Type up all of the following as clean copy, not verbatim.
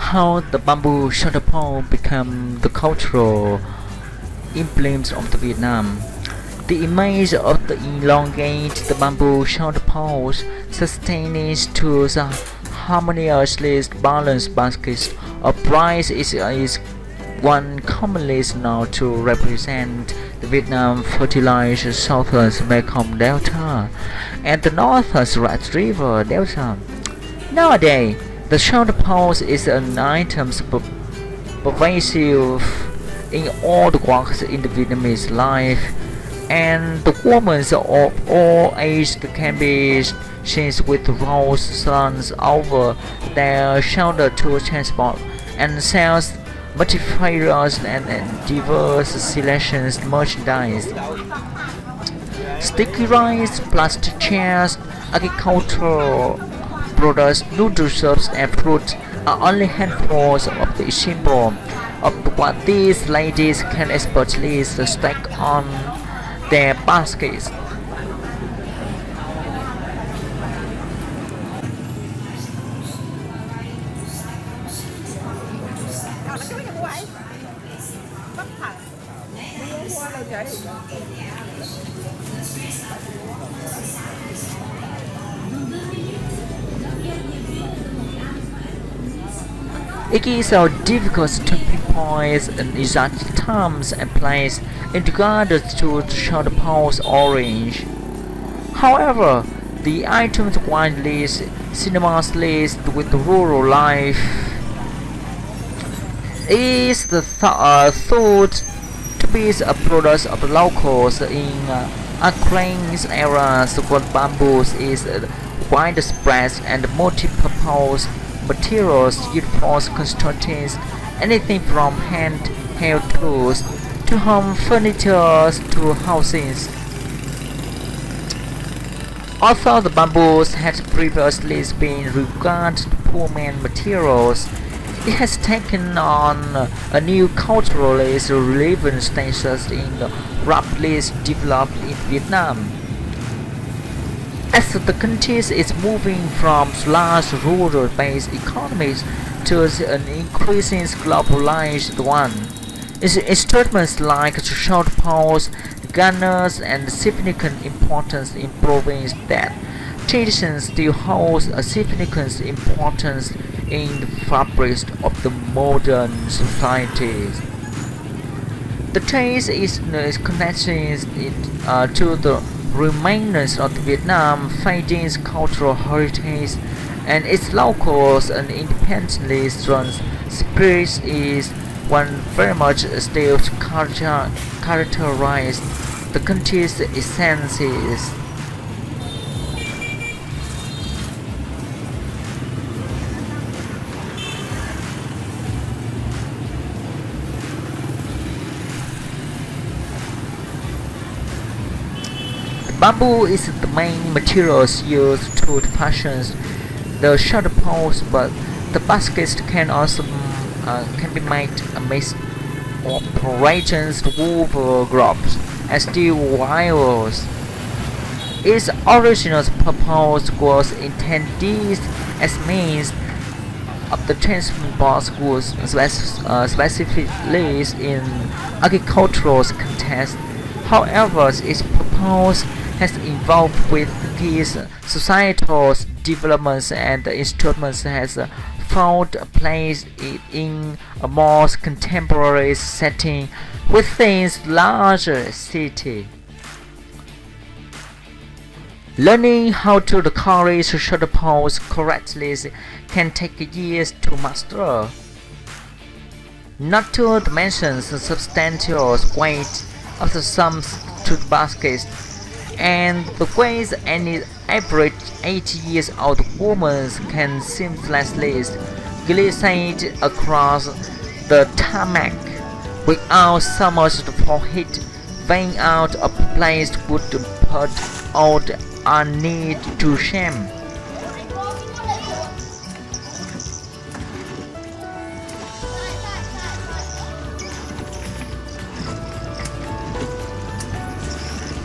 how the bamboo shoulder pole became the cultural emblems of the Vietnam. The image of the elongated bamboo shoulder poles sustained to the harmoniously balanced basket of rice is one commonly known to represent the Vietnam fertilized southern Mekong Delta and the northern Rat River Delta. Nowadays, the shoulder pole is an item pervasive in all the walks in the Vietnamese life, and the women of all ages can be seen with rolls slung over their shoulder to transport and sell multifarious and diverse selections merchandise. Sticky rice, plastic chairs, agricultural products, noodle soups, and fruit are only handfuls of the symbol of what these ladies can expertly stack on their baskets. It is so difficult to pinpoint an exact times and place in regards to the shoulder pole's origin. However, the items widely synonymous with rural life is thought to be a product of the locals in Ukraine's areas where bamboo is widespread and multi-purpose materials used for constructing anything from hand-held tools to home furniture to houses. Although the bamboos had previously been regarded poor man materials, it has taken on a new culturally relevant status in the rapidly developed in Vietnam. As the country is moving from large rural-based economies to an increasingly globalized one, its instruments like the shoulder poles garners and significant importance in proving that tradition still holds a significant importance in the fabric of the modern societies. The trace is connected to the remains of Vietnam fading cultural heritage, and its locals and independently strong spirit is one very much still characterize the country's essences. Bamboo is the main materials used to fashion the shoulder poles, but the baskets can also can be made a mix of operations, wool groups, and steel wires. Its original purpose was intended as means of the transport goods, specifically in agricultural context. However, its purpose has evolved with these societal developments, and the instruments has found a place in a more contemporary setting within larger city. Learning how to carry shoulder poles correctly can take years to master. Not to mention the substantial weight of some tooth baskets, and the ways any average 80 years old woman can seamlessly glide across the tarmac without so much for heat weighing out a place would put all our need to shame.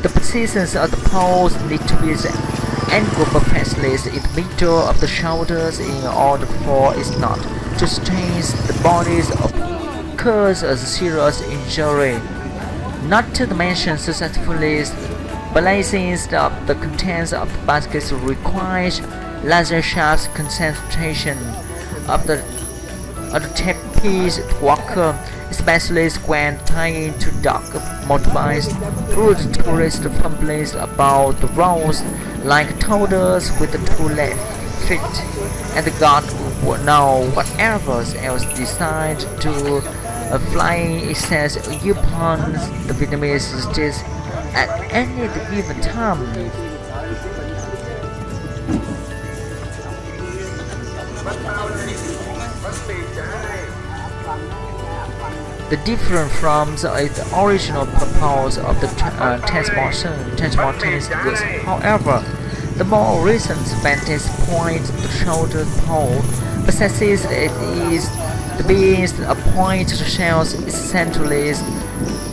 The positions of the poles need to be angle perfectly in the middle of the shoulders in order for it not to strain the bodies or cause a serious injury. Not to mention successfully balancing the contents of the baskets requires laser sharp concentration of the trapeze walker, especially when tying to dog motorbikes through the tourist families about the roads like toddlers with the two left feet, and God would know whatever else decide to flying excess upon the Vietnamese streets at any given time. The difference from the original purpose of the transportation goods, however, the more recent vantage point, the shoulder pole, possesses it is the being a point to shells essentially.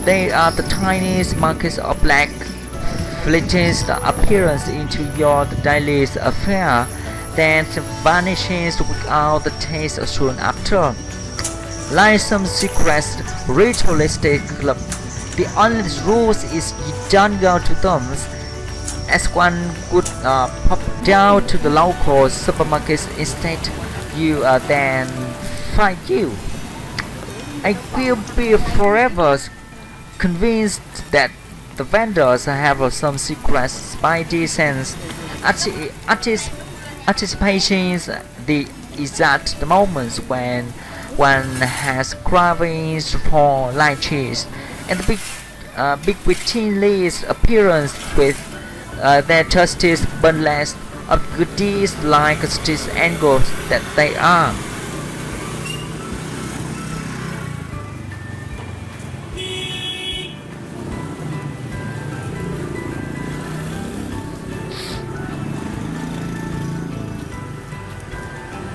They are the tiniest markets of black fleeting appearance into your daily affair that vanishes without the taste soon after. Like some secret ritualistic club, the only rule is you don't go to them, as one would pop down to the local supermarkets instead. You then find you. I will be forever convinced that the vendors have some secret spidey sense, anticipating the exact moments when one has cravings for lychees, and the big Vietnamese appearance with their justice bundles of goodies like street angles that they are.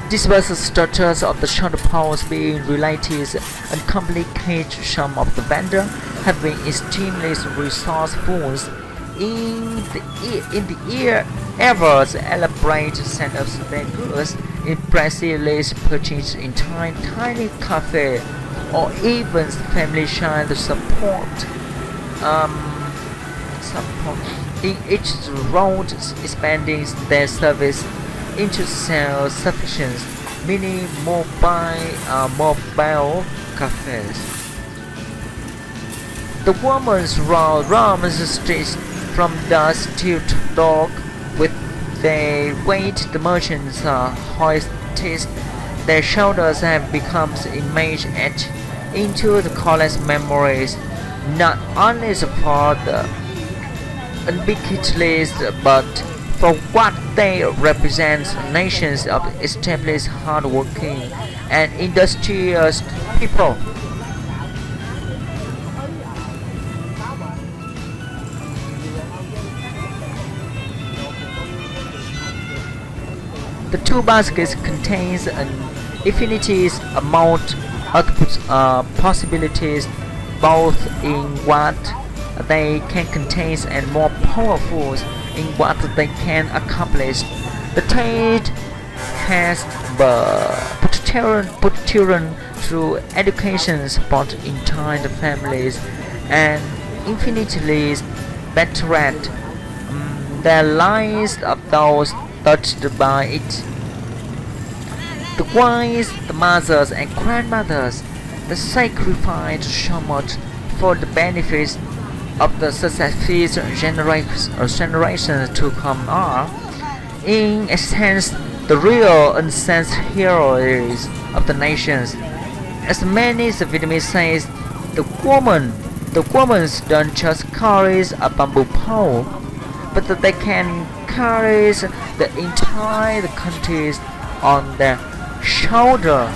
Dispersed structures of the shoulder poles being related and complication of the vendor have been extremely resourceful in the ever elaborate setups of their goods, impressively purchased in tiny cafe or even family shine the support in each road, expanding their service into self-sufficient mini mobile cafes. The woman roams the streets from dusk till dark with their weight. The merchants are hoisted. Their shoulders have become image etched into the countless memories, not only for the ubiquitous but for what they represent, nations of established, hard-working, and industrious people. The two baskets contains an infinite amount of possibilities, both in what they can contain and more powerful in what they can accomplish. The trade has put children through education, support entire families, and infinitely bettered the lives of those touched by it. The wives, the mothers and grandmothers, they sacrificed so much for the benefits of the successive generations to come are, in essence, the real unsung heroes of the nations. As many as the Vietnamese says, the woman don't just carry a bamboo pole, but that they can carry the entire country on their shoulder.